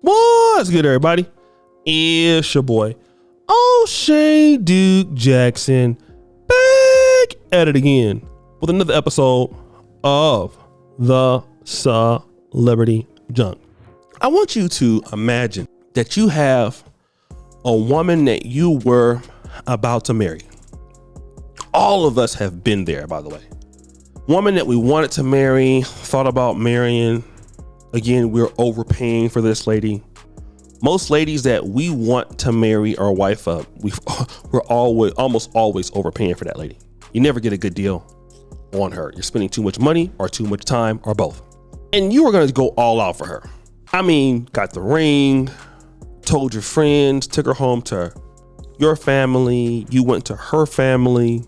What's good, everybody? It's your boy, O'Shea Duke Jackson, back at it again with another episode of the Celebrity Junk. I want you to imagine that you have a woman that you were about to marry. All of us have been there, by the way. Woman that we wanted to marry, thought about marrying. Again, we're overpaying for this lady. Most ladies that we want to marry our wife up, we're almost always overpaying for that lady. You never get a good deal on her. You're spending too much money or too much time or both. And you were going to go all out for her. I mean, got the ring, told your friends, took her home to your family. You went to her family.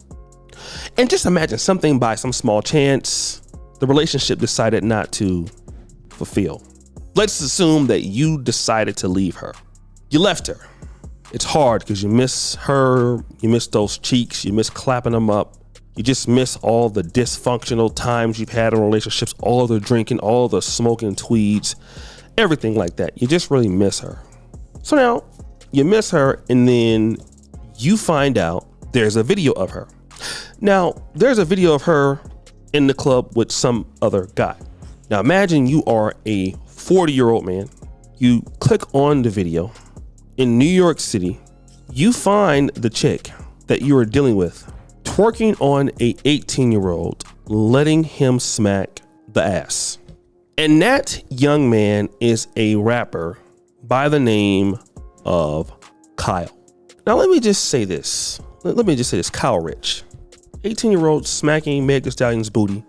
And just imagine something by some small chance, the relationship decided not to fulfill. Let's assume that you decided to leave her. You left her. It's hard because you miss her, you miss those cheeks, you miss clapping them up. You just miss all the dysfunctional times you've had in relationships, all of the drinking, all of the smoking tweeds, everything like that. You just really miss her. So now you miss her and then you find out there's a video of her. Now, there's a video of her in the club with some other guy. Now imagine you are a 40-year-old man. You click on the video in New York City. You find the chick that you are dealing with twerking on a 18-year-old, letting him smack the ass. And that young man is a rapper by the name of Kyle. Now let me just say this. Kyle Richh, 18-year-old smacking Meg Thee Stallion's booty.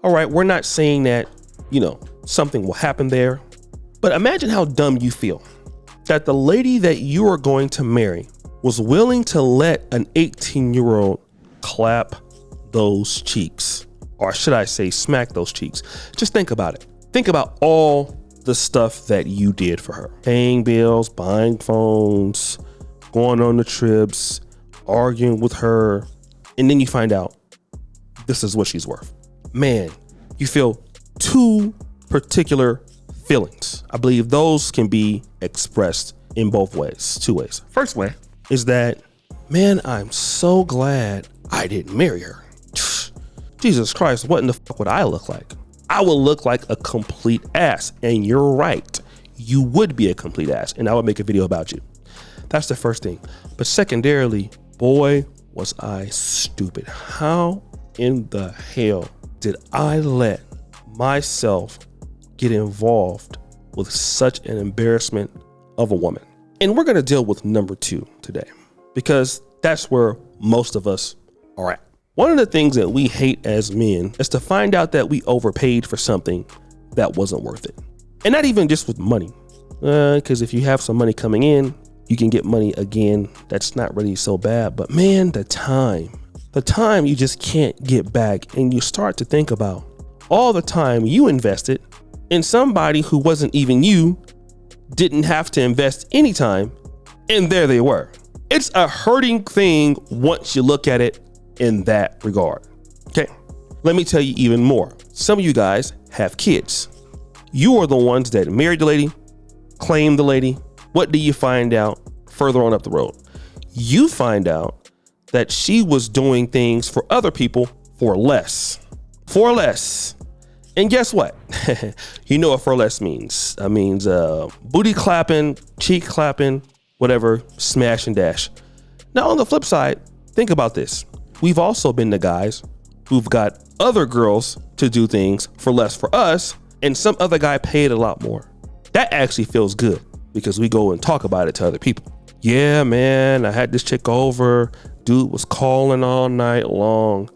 All right, we're not saying that, something will happen there. But imagine how dumb you feel that the lady that you are going to marry was willing to let an 18-year-old clap those cheeks. Or should I say smack those cheeks? Just think about it. Think about all the stuff that you did for her. Paying bills, buying phones, going on the trips, arguing with her. And then you find out this is what she's worth. Man, you feel two particular feelings. I believe those can be expressed in both ways, two ways. First way is that, man, I'm so glad I didn't marry her. Jesus Christ, what in the fuck would I look like? I would look like a complete ass. And you're right. You would be a complete ass. And I would make a video about you. That's the first thing. But secondarily, boy, was I stupid. How in the hell did I let myself get involved with such an embarrassment of a woman? And we're going to deal with number two today, because that's where most of us are at. One of the things that we hate as men is to find out that we overpaid for something that wasn't worth it. And not even just with money, because if you have some money coming in, you can get money again. That's not really so bad. But man, the time you just can't get back. And you start to think about all the time you invested in somebody who wasn't even you, didn't have to invest any time, and there they were. It's a hurting thing once you look at it in that regard. Okay, let me tell you even more. Some of you guys have kids. You are the ones that married the lady, claimed the lady. What do you find out further on up the road? You find out that she was doing things for other people for less. For less. And guess what? You know what for less means. That means booty clapping, cheek clapping, whatever, smash and dash. Now on the flip side, think about this. We've also been the guys who've got other girls to do things for less for us, and some other guy paid a lot more. That actually feels good because we go and talk about it to other people. Yeah, man, I had this chick over. Dude was calling all night long.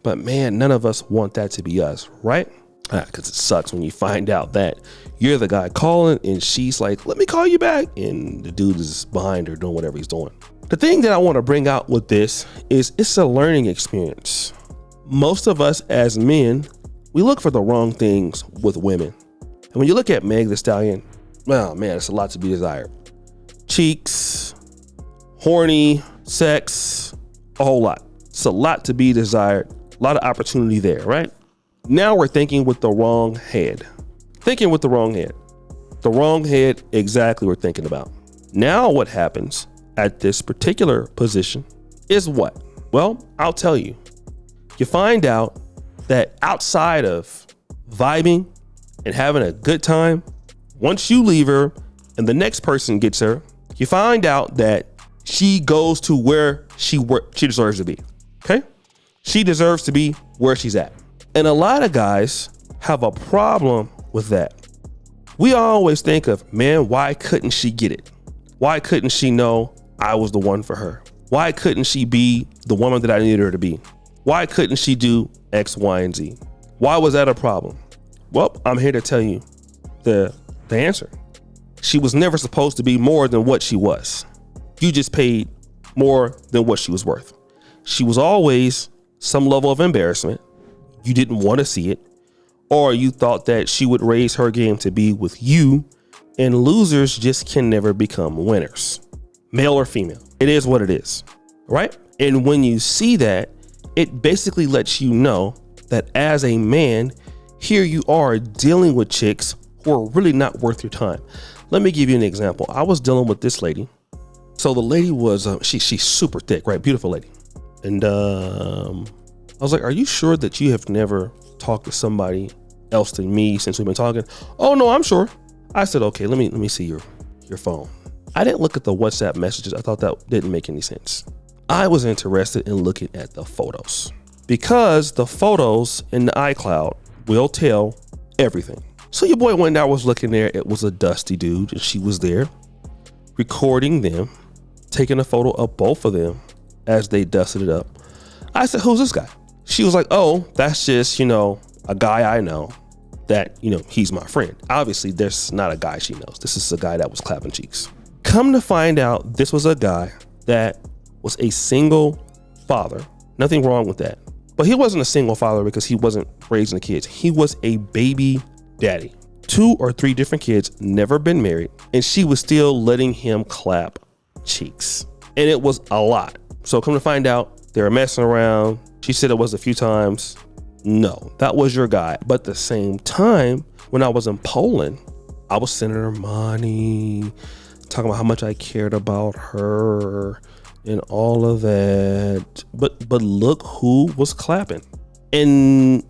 But man, none of us want that to be us, right? Because it sucks when you find out that you're the guy calling and she's like, let me call you back. And the dude is behind her doing whatever he's doing. The thing that I want to bring out with this is it's a learning experience. Most of us as men, we look for the wrong things with women. And when you look at Meg Thee Stallion, well, man, it's a lot to be desired. Cheeks, horny, sex, a whole lot. It's a lot to be desired. A lot of opportunity there, right? Now we're thinking with the wrong head. The wrong head, exactly what we're thinking about. Now what happens at this particular position is what? Well, I'll tell you. You find out that outside of vibing and having a good time, once you leave her and the next person gets her, you find out that she goes to where she deserves to be. Okay? She deserves to be where she's at. And a lot of guys have a problem with that. We always think of, man, why couldn't she get it? Why couldn't she know I was the one for her? Why couldn't she be the woman that I needed her to be? Why couldn't she do X, Y, and Z? Why was that a problem? Well, I'm here to tell you the answer. She was never supposed to be more than what she was. You just paid more than what she was worth. She was always some level of embarrassment. You didn't want to see it, or you thought that she would raise her game to be with you, and losers just can never become winners, male or female. It is what it is, right? And when you see that, it basically lets you know that as a man, here you are dealing with chicks who are really not worth your time. Let me give you an example. I was dealing with this lady. So the lady was, she's super thick, right? Beautiful lady. And I was like, are you sure that you have never talked to somebody else than me since we've been talking? Oh no, I'm sure. I said, okay, let me see your phone. I didn't look at the WhatsApp messages. I thought that didn't make any sense. I was interested in looking at the photos because the photos in the iCloud will tell everything. So your boy went down, was looking there. It was a dusty dude, and she was there recording them, taking a photo of both of them as they dusted it up. I said, who's this guy? She was like, oh, that's just, a guy I know that, he's my friend. Obviously, there's not a guy she knows. This is a guy that was clapping cheeks. Come to find out, this was a guy that was a single father. Nothing wrong with that. But he wasn't a single father because he wasn't raising the kids. He was a baby daddy. 2 or 3 different kids, never been married. And she was still letting him clap cheeks. And it was a lot. So come to find out, they were messing around. She said it was a few times. No, that was your guy. But at the same time, when I was in Poland, I was sending her money, talking about how much I cared about her and all of that. But look who was clapping. And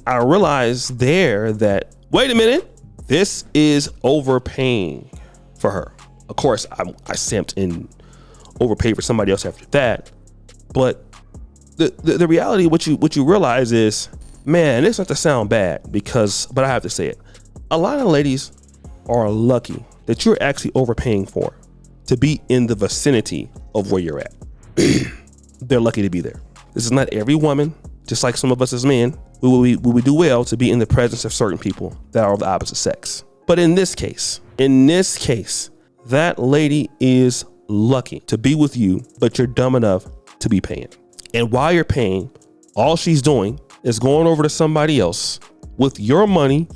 I realized there that, wait a minute, this is overpaying for her. Of course, I simped and overpaid for somebody else after that. But the reality, what you realize is, man, it's not to sound bad but I have to say it. A lot of ladies are lucky that you're actually overpaying for to be in the vicinity of where you're at. They're lucky to be there. This is not every woman, just like some of us as men, we do well to be in the presence of certain people that are of the opposite sex. But in this case, that lady is lucky to be with you, but you're dumb enough to be paying. And while you're paying, all she's doing is going over to somebody else with your money.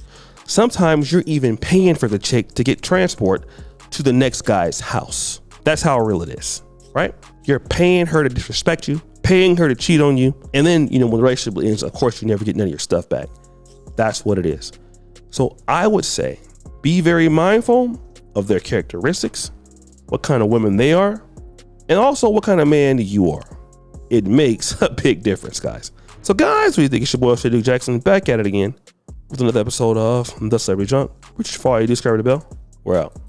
Sometimes you're even paying for the chick to get transport to the next guy's house. That's how real it is, right? You're paying her to disrespect you, paying her to cheat on you. And then, when the relationship ends, of course, you never get none of your stuff back. That's what it is. So I would say be very mindful of their characteristics, what kind of women they are, and also what kind of man you are. It makes a big difference, guys. So guys, what do you think? It's your boy, Duke Jackson, back at it again with another episode of The Celebrity Junk. Which, before you do, subscribe to the bell. We're out.